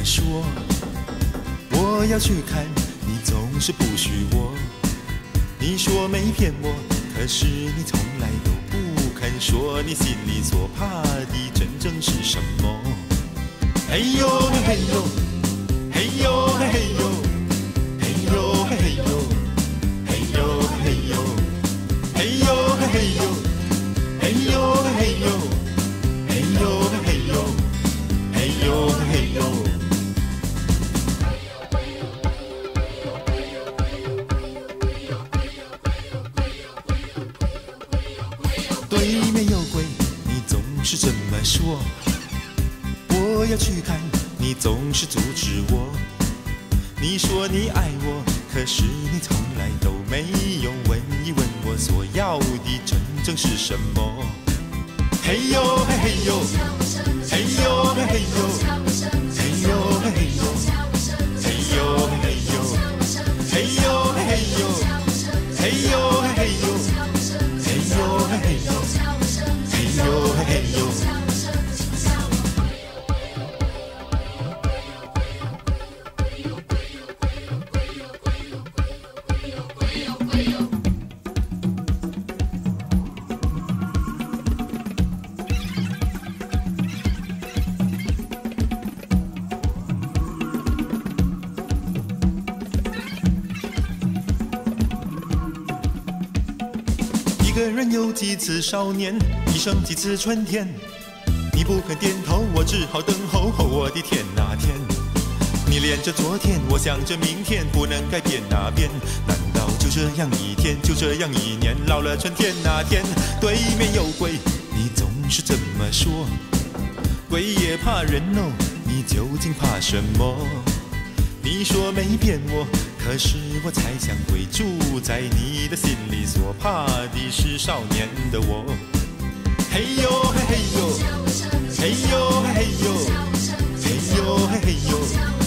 说？我要去看你，总是不许我。你说没骗我，可是你从来都不肯说，你心里所怕的真正是什么？嘿呦嘿呦，嘿呦嘿呦，嘿呦嘿呦，嘿呦嘿呦，嘿呦嘿呦，嘿呦嘿呦，嘿呦嘿呦，嘿呦嘿呦。对面有鬼，你总是这么说。我要去看你，总是阻止我。你说你爱我，可是你从来都没有问一问我所要的真正是什么。嘿呦嘿嘿呦，嘿呦嘿嘿呦，嘿呦嘿嘿呦，嘿呦嘿嘿呦，嘿呦嘿嘿呦，嘿呦嘿嘿呦，嘿呦嘿嘿呦，嘿呦嘿嘿呦。一个人有几次少年，一生几次春天。你不肯点头，我只好等候。我的天哪天，你恋着昨天，我想着明天，不能改变那边。难道就这样一天，就这样一年，老了春天那天，对面有鬼，你总是这么说。鬼也怕人哦，你究竟怕什么？你说没骗我，可是我猜想鬼住在你的心里，所怕的是少年的我。嘿呦嘿嘿呦，嘿呦嘿嘿呦，嘿呦嘿嘿呦。